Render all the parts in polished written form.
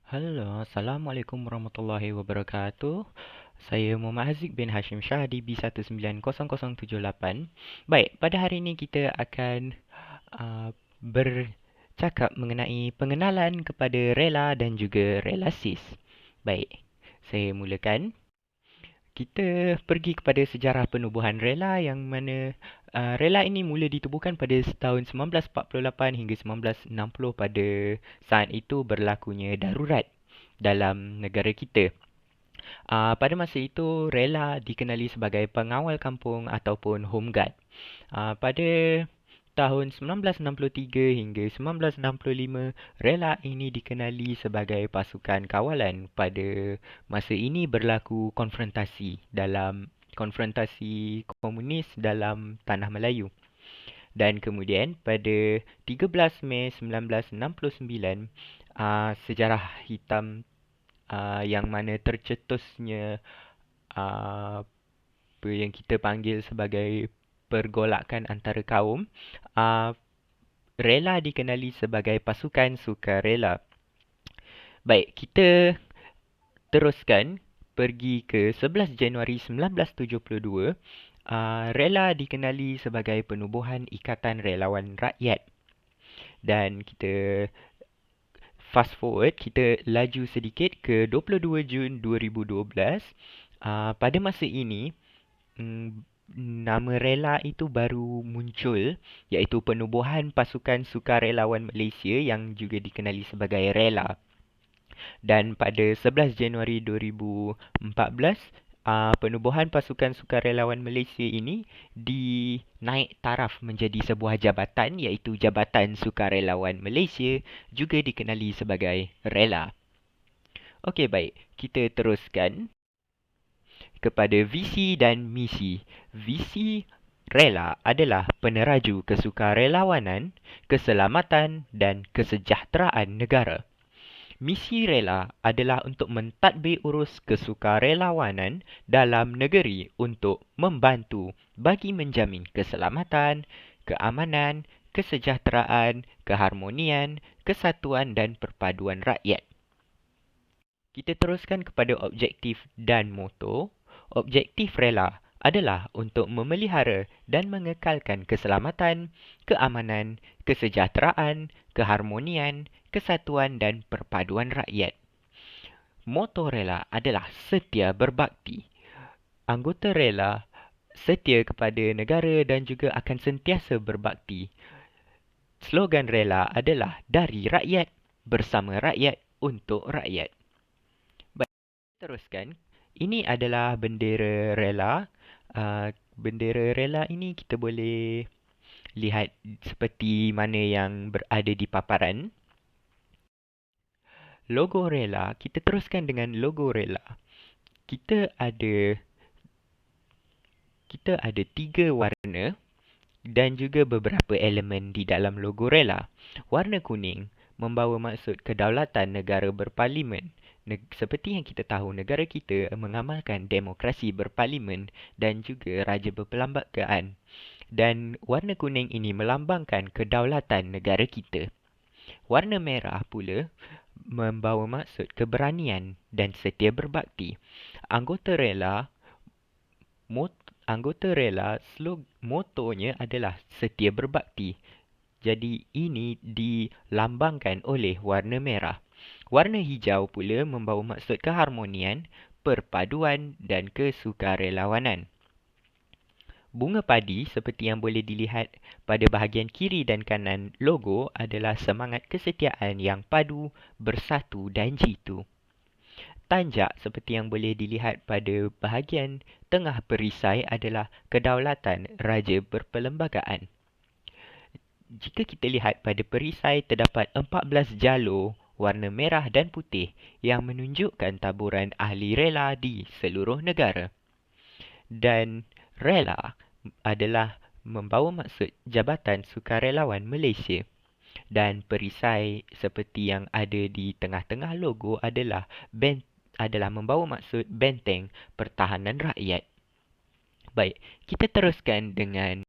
Halo, Assalamualaikum warahmatullahi wabarakatuh. Saya Muhammad Haziq bin Hashim Shah di B190078. Baik, pada hari ini kita akan bercakap mengenai pengenalan kepada rela dan juga relasis. Baik, saya mulakan. Kita pergi kepada sejarah penubuhan rela yang mana rela ini mula ditubuhkan pada tahun 1948 hingga 1960. Pada saat itu berlakunya darurat dalam negara kita. Pada masa itu rela dikenali sebagai pengawal kampung ataupun home guard. Pada tahun 1963 hingga 1965, rela ini dikenali sebagai pasukan kawalan. Pada masa ini berlaku konfrontasi komunis dalam tanah Melayu. Dan kemudian pada 13 Mei 1969, sejarah hitam yang mana tercetusnya apa yang kita panggil sebagai pergolakan antara kaum, uh, rela dikenali sebagai pasukan sukarela. Baik, kita teruskan pergi ke 11 Januari 1972. Rela dikenali sebagai penubuhan Ikatan Relawan Rakyat. Dan kita fast forward, kita laju sedikit ke 22 Jun 2012. Pada masa ini, nama rela itu baru muncul, iaitu Penubuhan Pasukan Sukarelawan Malaysia yang juga dikenali sebagai rela. Dan pada 11 Januari 2014, Penubuhan Pasukan Sukarelawan Malaysia ini dinaik taraf menjadi sebuah jabatan, iaitu Jabatan Sukarelawan Malaysia, juga dikenali sebagai rela. Okey, baik. Kita teruskan kepada visi dan misi. Visi rela adalah peneraju kesukarelawanan, keselamatan dan kesejahteraan negara. Misi rela adalah untuk mentadbir urus kesukarelawanan dalam negeri untuk membantu bagi menjamin keselamatan, keamanan, kesejahteraan, keharmonian, kesatuan dan perpaduan rakyat. Kita teruskan kepada objektif dan moto. Objektif rela adalah untuk memelihara dan mengekalkan keselamatan, keamanan, kesejahteraan, keharmonian, kesatuan dan perpaduan rakyat. Moto rela adalah setia berbakti. Anggota rela setia kepada negara dan juga akan sentiasa berbakti. Slogan rela adalah dari rakyat, bersama rakyat, untuk rakyat. Teruskan. Ini adalah bendera rela. Bendera rela ini kita boleh lihat seperti mana yang berada di paparan. Logo rela, kita teruskan dengan logo rela. Kita ada kita ada 3 warna dan juga beberapa elemen di dalam logo rela. Warna kuning membawa maksud kedaulatan negara berparlimen. Seperti yang kita tahu, negara kita mengamalkan demokrasi berparlimen dan juga raja berperlembagaan. Dan warna kuning ini melambangkan kedaulatan negara kita. Warna merah pula membawa maksud keberanian dan setia berbakti. Anggota rela Anggota rela, motonya adalah setia berbakti. Jadi ini dilambangkan oleh warna merah. Warna hijau pula membawa maksud keharmonian, perpaduan dan kesukarelawanan. Bunga padi seperti yang boleh dilihat pada bahagian kiri dan kanan logo adalah semangat kesetiaan yang padu, bersatu dan jitu. Tanjak seperti yang boleh dilihat pada bahagian tengah perisai adalah kedaulatan raja berperlembagaan. Jika kita lihat pada perisai, terdapat 14 jalur warna merah dan putih yang menunjukkan taburan ahli rela di seluruh negara. Dan rela adalah membawa maksud Jabatan Sukarelawan Malaysia. Dan perisai seperti yang ada di tengah-tengah logo adalah membawa maksud benteng pertahanan rakyat. Baik, kita teruskan dengan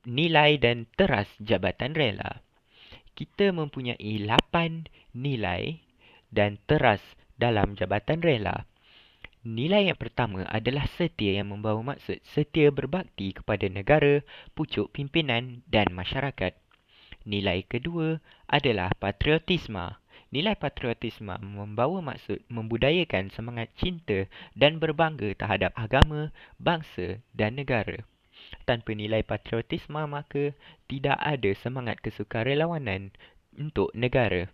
nilai dan teras Jabatan Rela. Kita mempunyai 8 nilai dan teras dalam jabatan rela. Nilai yang pertama adalah setia yang membawa maksud setia berbakti kepada negara, pucuk pimpinan dan masyarakat. Nilai kedua adalah patriotisme. Nilai patriotisme membawa maksud membudayakan semangat cinta dan berbangga terhadap agama, bangsa dan negara. Tanpa nilai patriotisme maka tidak ada semangat kesukarelawanan untuk negara.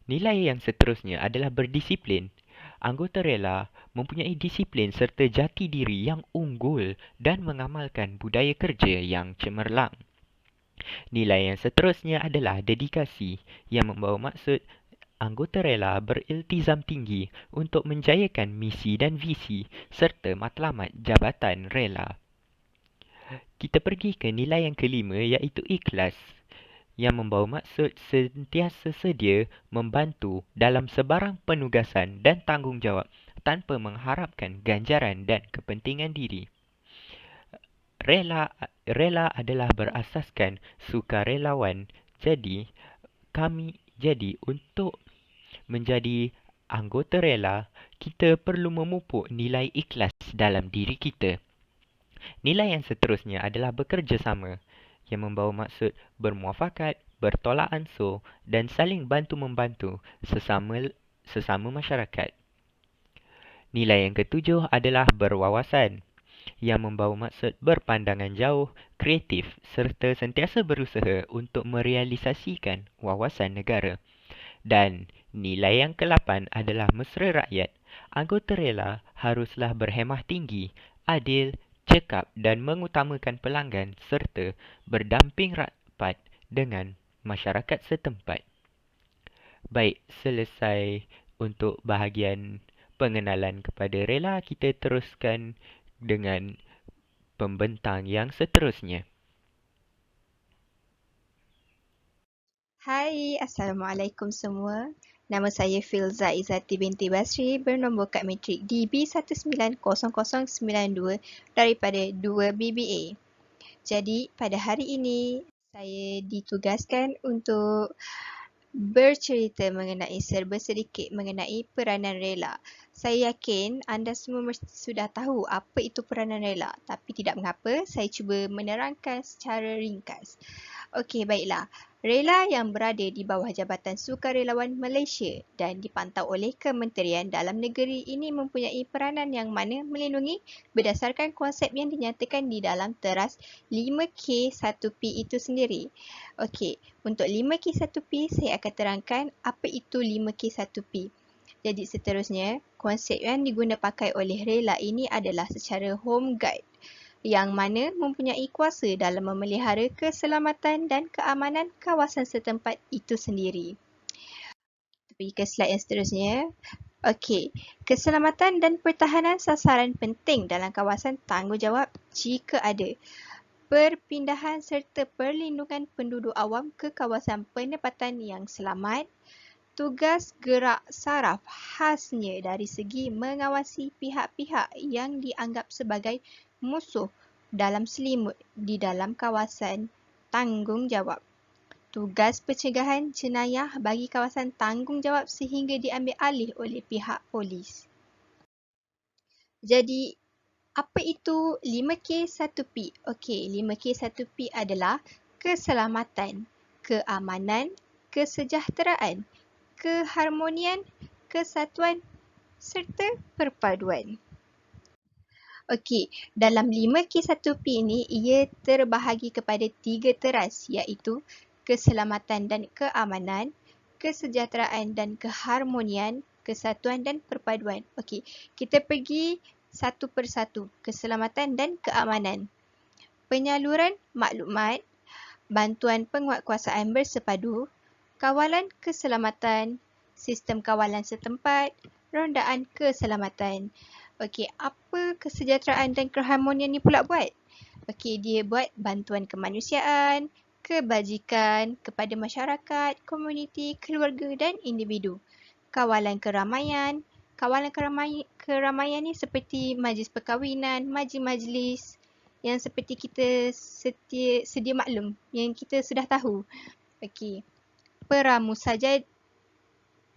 Nilai yang seterusnya adalah berdisiplin. Anggota rela mempunyai disiplin serta jati diri yang unggul dan mengamalkan budaya kerja yang cemerlang. Nilai yang seterusnya adalah dedikasi yang membawa maksud anggota rela beriltizam tinggi untuk menjayakan misi dan visi serta matlamat jabatan rela. Kita pergi ke nilai yang kelima iaitu ikhlas yang membawa maksud sentiasa sedia membantu dalam sebarang penugasan dan tanggungjawab tanpa mengharapkan ganjaran dan kepentingan diri. Rela adalah berasaskan sukarelawan. Jadi untuk menjadi anggota rela, kita perlu memupuk nilai ikhlas dalam diri kita. Nilai yang seterusnya adalah bekerjasama yang membawa maksud bermuafakat, bertolak ansur dan saling bantu-membantu sesama masyarakat. Nilai yang ketujuh adalah berwawasan yang membawa maksud berpandangan jauh, kreatif serta sentiasa berusaha untuk merealisasikan wawasan negara. Dan nilai yang ke-8 adalah mesra rakyat. Anggota rela haruslah berhemah tinggi, adil, cekap dan mengutamakan pelanggan serta berdamping rapat dengan masyarakat setempat. Baik, selesai untuk bahagian pengenalan kepada rela, kita teruskan dengan pembentang yang seterusnya. Hai, Assalamualaikum semua. Nama saya Filza Izzati binti Basri bernombor kad matrik DB190092 daripada 2 BBA. Jadi, pada hari ini saya ditugaskan untuk bercerita mengenai serba sedikit mengenai peranan rela. Saya yakin anda semua mesti sudah tahu apa itu peranan rela, tapi tidak mengapa, saya cuba menerangkan secara ringkas. Okey, baiklah. Rela yang berada di bawah Jabatan Sukarelawan Malaysia dan dipantau oleh Kementerian Dalam Negeri ini mempunyai peranan yang mana melindungi berdasarkan konsep yang dinyatakan di dalam teras 5K1P itu sendiri. Okey, untuk 5K1P saya akan terangkan apa itu 5K1P. Jadi seterusnya, konsep yang diguna pakai oleh rela ini adalah secara home guard yang mana mempunyai kuasa dalam memelihara keselamatan dan keamanan kawasan setempat itu sendiri. Pergi ke slide yang seterusnya. Okey, keselamatan dan pertahanan sasaran penting dalam kawasan tanggungjawab jika ada perpindahan serta perlindungan penduduk awam ke kawasan penempatan yang selamat. Tugas gerak saraf khasnya dari segi mengawasi pihak-pihak yang dianggap sebagai musuh dalam selimut di dalam kawasan tanggungjawab. Tugas pencegahan jenayah bagi kawasan tanggungjawab sehingga diambil alih oleh pihak polis. Jadi, apa itu 5K1P? Okey, 5K1P adalah keselamatan, keamanan, kesejahteraan, keharmonian, kesatuan serta perpaduan. Okey, dalam 5K1P ini ia terbahagi kepada 3 teras iaitu keselamatan dan keamanan, kesejahteraan dan keharmonian, kesatuan dan perpaduan. Okey, kita pergi satu persatu. Keselamatan dan keamanan. Penyaluran maklumat, bantuan penguatkuasaan bersepadu, kawalan keselamatan, sistem kawalan setempat, rondaan keselamatan. Okey, apa kesejahteraan dan keharmonian ni pula buat? Okey, dia buat bantuan kemanusiaan, kebajikan kepada masyarakat, komuniti, keluarga dan individu. Kawalan keramaian. Kawalan keramaian ni seperti majlis perkahwinan, majlis-majlis yang seperti kita sedia maklum yang kita sudah tahu. Okey.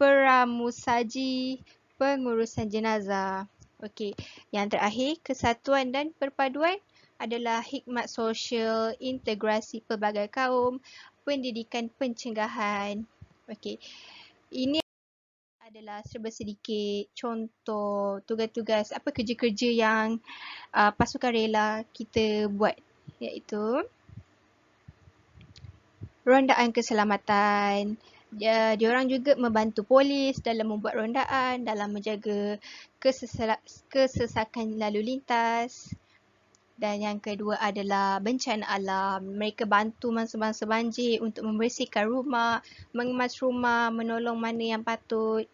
pramusaji pengurusan jenazah. Okey, yang terakhir, kesatuan dan perpaduan adalah hikmat sosial, integrasi pelbagai kaum, pendidikan pencegahan. Okey, ini adalah serba sedikit contoh tugas-tugas kerja-kerja yang pasukan rela kita buat, iaitu rondaan keselamatan. Diorang juga membantu polis dalam membuat rondaan, dalam menjaga kesesakan lalu lintas. Dan yang kedua adalah bencana alam. Mereka bantu mangsa-mangsa banjir untuk membersihkan rumah, mengemas rumah, menolong mana yang patut.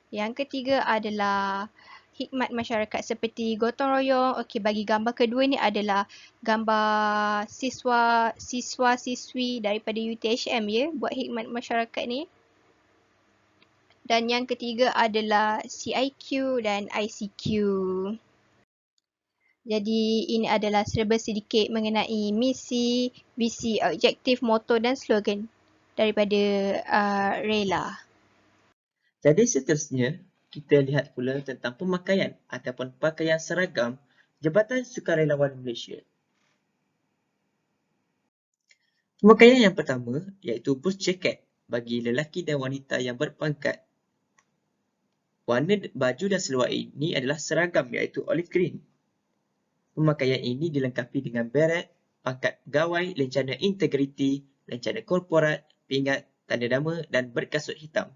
Yang ketiga adalah hikmat masyarakat seperti gotong royong. Okey, bagi gambar kedua ni adalah gambar siswa-siswi daripada UTHM ya, buat hikmat masyarakat ni. Dan yang ketiga adalah CIQ dan ICQ. Jadi ini adalah serba sedikit mengenai misi, visi, objektif, moto dan slogan daripada Rela. Jadi seterusnya, kita lihat pula tentang pemakaian ataupun pakaian seragam Jabatan Sukarelawan Malaysia. Pemakaian yang pertama iaitu bus jaket bagi lelaki dan wanita yang berpangkat. Warna baju dan seluar ini adalah seragam iaitu olive green. Pemakaian ini dilengkapi dengan beret, pangkat pegawai, lencana integriti, lencana korporat, pingat, tanda nama dan berkasut hitam.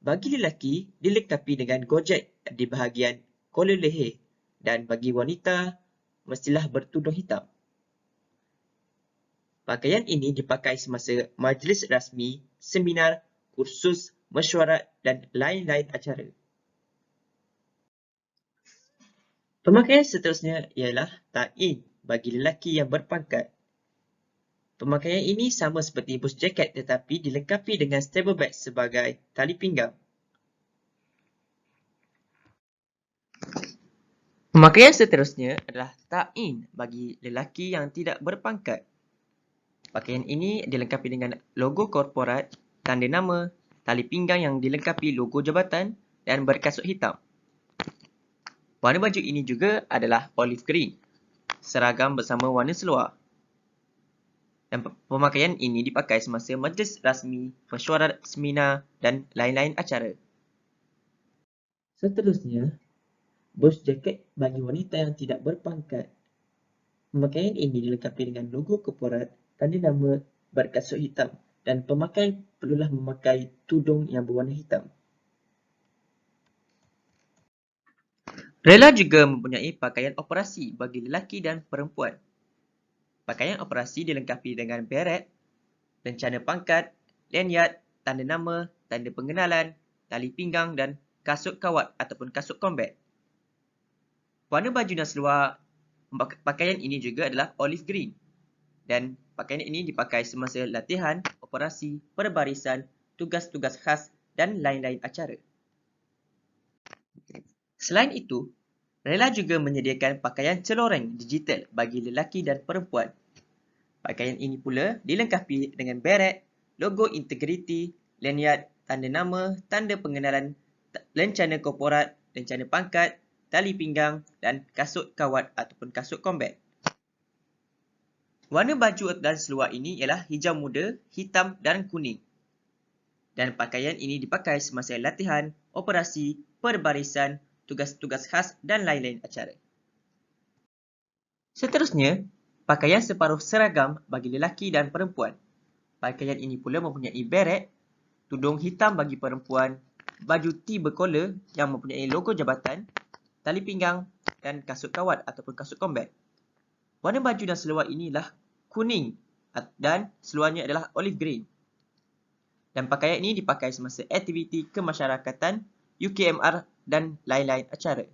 Bagi lelaki, dilengkapi dengan gojek di bahagian kolor leher dan bagi wanita, mestilah bertudung hitam. Pakaian ini dipakai semasa majlis rasmi, seminar, kursus, mesyuarat dan lain-lain acara. Pemakaian seterusnya ialah ta'in bagi lelaki yang berpangkat. Pemakaian ini sama seperti bus jaket tetapi dilengkapi dengan stable bag sebagai tali pinggang. Pemakaian seterusnya adalah ta'in bagi lelaki yang tidak berpangkat. Pakaian ini dilengkapi dengan logo korporat, tanda nama, tali pinggang yang dilengkapi logo jabatan dan berkasut hitam. Warna baju ini juga adalah olive green, seragam bersama warna seluar. Dan pemakaian ini dipakai semasa majlis rasmi, mesyuarat, seminar dan lain-lain acara. Seterusnya, bus jaket bagi wanita yang tidak berpangkat. Pemakaian ini dilengkapi dengan logo korporat, tanda nama, berkasut hitam dan pemakai perlulah memakai tudung yang berwarna hitam. Rela juga mempunyai pakaian operasi bagi lelaki dan perempuan. Pakaian operasi dilengkapi dengan beret, lencana pangkat, lanyard, tanda nama, tanda pengenalan, tali pinggang dan kasut kawat ataupun kasut combat. Warna baju dan seluar pakaian ini juga adalah olive green dan pakaian ini dipakai semasa latihan, operasi, perbarisan, tugas-tugas khas dan lain-lain acara. Selain itu, Rela juga menyediakan pakaian celoreng digital bagi lelaki dan perempuan. Pakaian ini pula dilengkapi dengan beret, logo integriti, lanyard, tanda nama, tanda pengenalan, lencana korporat, lencana pangkat, tali pinggang dan kasut kawat ataupun kasut combat. Warna baju dan seluar ini ialah hijau muda, hitam dan kuning. Dan pakaian ini dipakai semasa latihan, operasi, perbarisan, tugas-tugas khas dan lain-lain acara. Seterusnya, pakaian separuh seragam bagi lelaki dan perempuan. Pakaian ini pula mempunyai beret, tudung hitam bagi perempuan, baju T berkola yang mempunyai logo jabatan, tali pinggang dan kasut kawat ataupun kasut combat. Warna baju dan seluar inilah kuning dan seluarnya adalah olive green. Dan pakaian ini dipakai semasa aktiviti kemasyarakatan, UKMR dan lain-lain acara.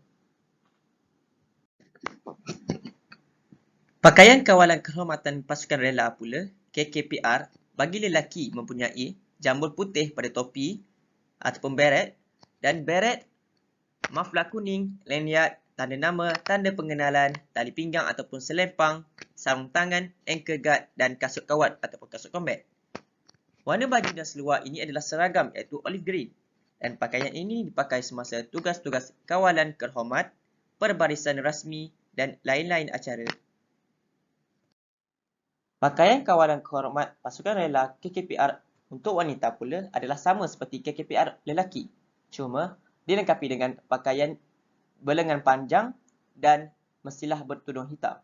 Pakaian kawalan kehormatan pasukan rela pula, KKPR, bagi lelaki mempunyai jambul putih pada topi ataupun beret dan beret, maflar kuning, lanyard, tanda nama, tanda pengenalan, tali pinggang ataupun selempang, sarung tangan, ankle guard dan kasut kawat ataupun kasut combat. Warna baju dan seluar ini adalah seragam iaitu olive green dan pakaian ini dipakai semasa tugas-tugas kawalan terhormat, perbarisan rasmi dan lain-lain acara. Pakaian kawalan kehormat pasukan rela KKPR untuk wanita pula adalah sama seperti KKPR lelaki. Cuma dilengkapi dengan pakaian berlengan panjang dan mestilah bertudung hitam.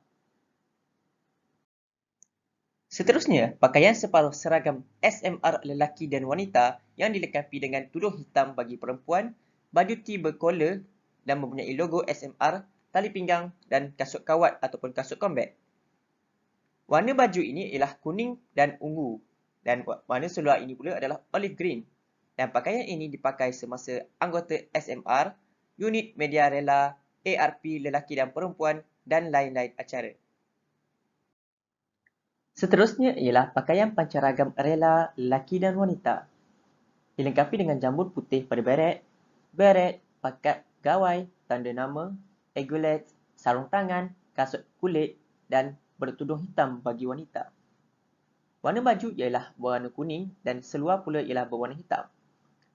Seterusnya, pakaian separuh seragam SMR lelaki dan wanita yang dilengkapi dengan tudung hitam bagi perempuan, baju T berkola dan mempunyai logo SMR, tali pinggang dan kasut kawat ataupun kasut combat. Warna baju ini ialah kuning dan ungu dan warna seluar ini pula adalah olive green. Dan pakaian ini dipakai semasa anggota SMR, unit media rela, ARP lelaki dan perempuan dan lain-lain acara. Seterusnya ialah pakaian pancaragam rela lelaki dan wanita. Dilengkapi dengan jambul putih pada beret, pakat gawai, tanda nama, egulet, sarung tangan, kasut kulit dan bertudung hitam bagi wanita. Warna baju ialah berwarna kuning dan seluar pula ialah berwarna hitam.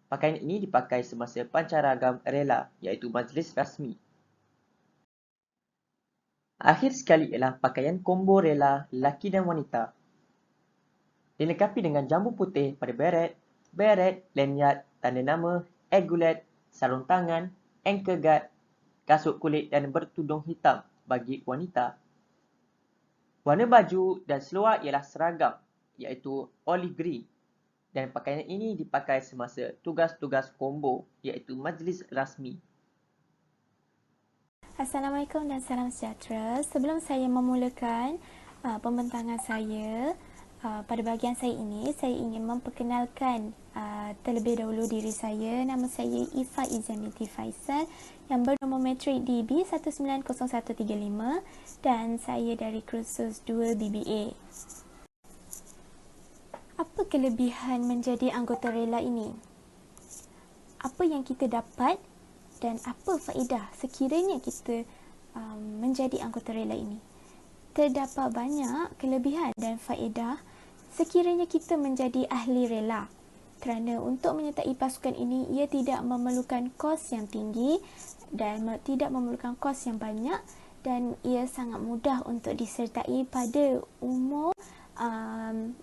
Pakaian ini dipakai semasa pancaragam rela iaitu majlis rasmi. Akhir sekali ialah pakaian combo rela lelaki dan wanita. Dilengkapi dengan jambu putih pada beret, lanyard, tanda nama, egulet, sarung tangan, ankle guard, kasut kulit dan bertudung hitam bagi wanita. Warna baju dan seluar ialah seragam iaitu olive green dan pakaian ini dipakai semasa tugas-tugas combo iaitu majlis rasmi. Assalamualaikum dan salam sejahtera. Sebelum saya memulakan pembentangan saya, pada bahagian saya ini, saya ingin memperkenalkan terlebih dahulu diri saya. Nama saya Ifa Izan binti Faisal yang bernombor matrik DB 190135 dan saya dari kursus 2 BBA. Apa kelebihan menjadi anggota rela ini? Apa yang kita dapat dan apa faedah sekiranya kita menjadi anggota rela ini? Terdapat banyak kelebihan dan faedah sekiranya kita menjadi ahli rela. Kerana untuk menyertai pasukan ini, ia tidak memerlukan kos yang tinggi dan tidak memerlukan kos yang banyak dan ia sangat mudah untuk disertai pada umur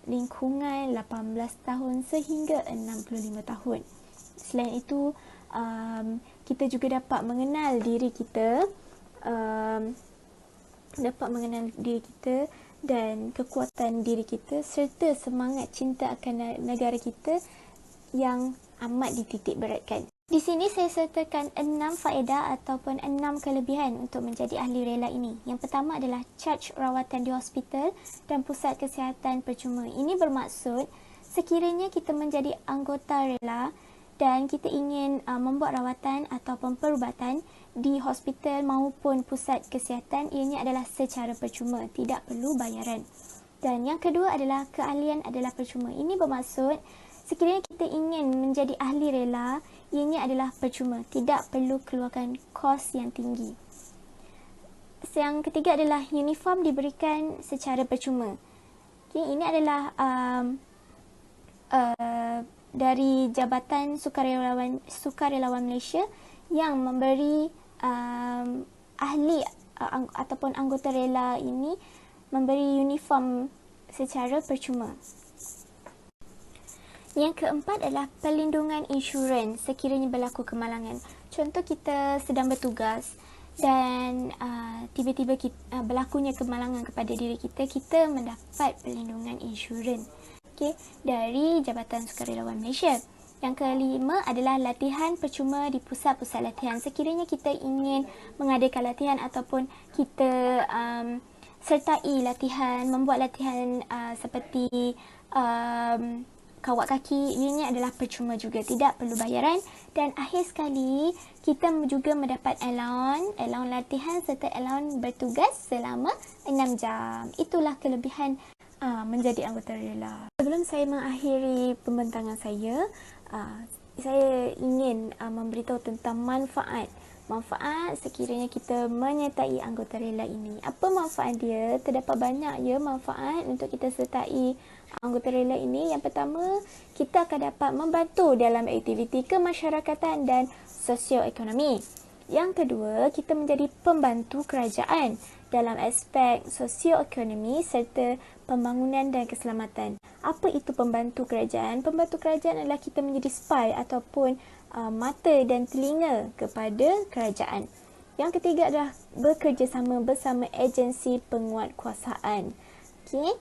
lingkungan 18 tahun sehingga 65 tahun. Selain itu, kita juga dapat mengenal diri kita, dan kekuatan diri kita serta semangat cinta akan negara kita yang amat dititik beratkan. Di sini saya sertakan 6 faedah ataupun 6 kelebihan untuk menjadi ahli rela ini. Yang pertama adalah caj rawatan di hospital dan pusat kesihatan percuma. Ini bermaksud sekiranya kita menjadi anggota rela dan kita ingin membuat rawatan ataupun perubatan di hospital maupun pusat kesihatan, ianya adalah secara percuma, tidak perlu bayaran. Dan yang kedua adalah keahlian adalah percuma. Ini bermaksud sekiranya kita ingin menjadi ahli rela, ianya adalah percuma, tidak perlu keluarkan kos yang tinggi. Yang ketiga adalah uniform diberikan secara percuma. Okay, ini adalah dari Jabatan Sukarelawan Malaysia yang memberi ahli ataupun anggota rela ini memberi uniform secara percuma. Yang keempat adalah perlindungan insurans sekiranya berlaku kemalangan. Contoh kita sedang bertugas dan tiba-tiba berlakunya kemalangan kepada diri kita, kita mendapat perlindungan insurans dari Jabatan Sukarelawan Malaysia. Yang kelima adalah latihan percuma di pusat-pusat latihan. Sekiranya kita ingin mengadakan latihan ataupun kita sertai latihan, membuat latihan seperti kawat kaki, ianya adalah percuma juga, tidak perlu bayaran. Dan akhir sekali, kita juga mendapat allowance latihan serta allowance bertugas selama 6 jam. Itulah kelebihan menjadi anggota rela. Sebelum saya mengakhiri pembentangan saya ingin memberitahu tentang manfaat Manfaat sekiranya kita menyertai anggota rela ini. Apa manfaat dia? Terdapat banyak ya manfaat untuk kita sertai anggota rela ini. Yang pertama, kita akan dapat membantu dalam aktiviti kemasyarakatan dan sosioekonomi. Yang kedua, kita menjadi pembantu kerajaan dalam aspek sosioekonomi serta pembangunan dan keselamatan. Apa itu pembantu kerajaan? Pembantu kerajaan adalah kita menjadi spy ataupun mata dan telinga kepada kerajaan. Yang ketiga adalah bekerjasama bersama agensi penguatkuasaan. Okey.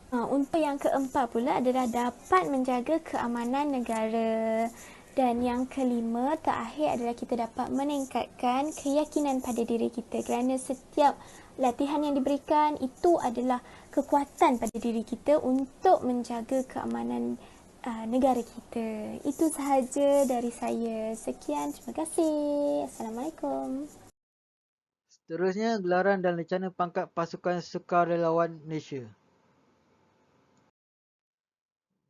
Untuk yang keempat pula adalah dapat menjaga keamanan negara. Dan yang kelima, terakhir adalah kita dapat meningkatkan keyakinan pada diri kita kerana setiap latihan yang diberikan itu adalah kekuatan pada diri kita untuk menjaga keamanan negara kita. Itu sahaja dari saya. Sekian, terima kasih. Assalamualaikum. Seterusnya, gelaran dan rencana pangkat pasukan sukarelawan Malaysia.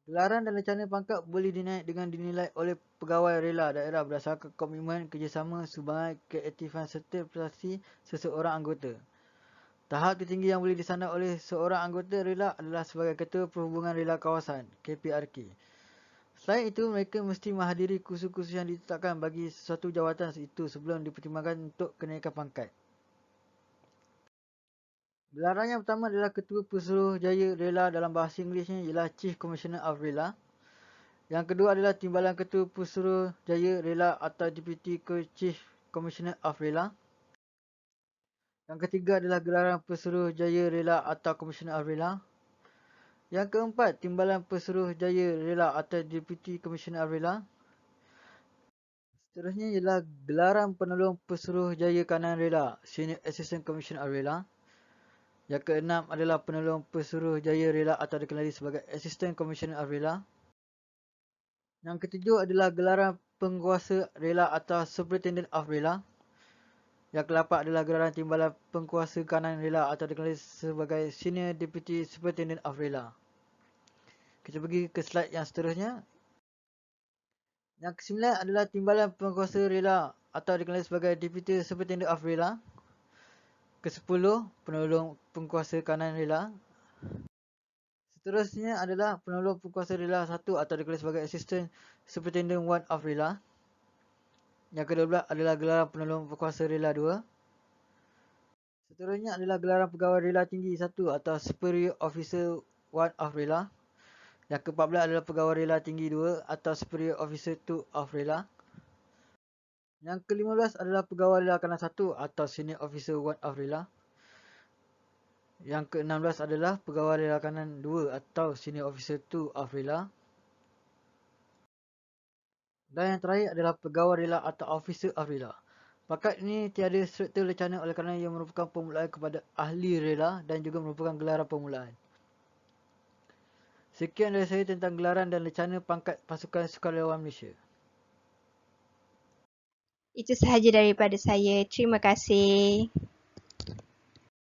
Gelaran dan rencana pangkat boleh dinaik dengan dinilai oleh pegawai rela daerah berdasarkan komitmen, kerjasama, sumbangan, keaktifan serta prestasi seseorang anggota. Tahap tertinggi yang boleh disandang oleh seorang anggota rela adalah sebagai Ketua Perhubungan Rela Kawasan, KPRK. Selain itu, mereka mesti menghadiri kursus-kursus yang ditetapkan bagi sesuatu jawatan itu sebelum dipertimbangkan untuk kenaikan pangkat. Gelaran yang pertama adalah Ketua Pesuruhjaya Rela, dalam bahasa Inggerisnya ialah Chief Commissioner of Rela. Yang kedua adalah Timbalan Ketua Pesuruhjaya Rela atau Deputy Chief Commissioner of Rela. Yang ketiga adalah Gelaran Pesuruhjaya Rela atau Commissioner of Rela. Yang keempat, Timbalan Pesuruhjaya Rela atau Deputy Commissioner of Rela. Seterusnya ialah Gelaran Penolong Pesuruhjaya Kanan Rela, Senior Assistant Commissioner of Rela. Yang keenam adalah Penolong Pesuruhjaya Rela atau dikenali sebagai Assistant Commissioner of Rela. Yang ketujuh adalah Gelaran Penguasa Rela atau Superintendent of Rela. Yang kelapan adalah Gelaran Timbalan Penguasa Kanan Rela atau dikenali sebagai Senior Deputy Superintendent of Rela. Kita pergi ke slide yang seterusnya. Yang kesembilan adalah Timbalan Penguasa Rela atau dikenali sebagai Deputy Superintendent of Rela. Ke-10, Penolong Penguasa Kanan Rela. Seterusnya adalah Penolong Penguasa Rela 1 atau dikenali sebagai Assistant Superintendent 1 of Rela. Yang ke-12 adalah Gelaran Penolong Penguasa Rela 2. Seterusnya adalah Gelaran Pegawai Rela Tinggi 1 atau Superior Officer 1 of Rela. Yang ke-14 adalah Pegawai Rela Tinggi 2 atau Superior Officer 2 of Rela. Yang ke-15 adalah Pegawai Rela Kanan 1 atau Senior Officer 1 of Rela. Yang ke-16 adalah Pegawai Rela Kanan 2 atau Senior Officer 2 of Rela. Dan yang terakhir adalah Pegawai Rela atau Officer of Rela. Pangkat ini tiada serta lecana oleh kerana ia merupakan permulaan kepada ahli rela dan juga merupakan gelaran permulaan. Sekian dari saya tentang gelaran dan lecana pangkat pasukan sukarelawan Malaysia. Itu sahaja daripada saya. Terima kasih.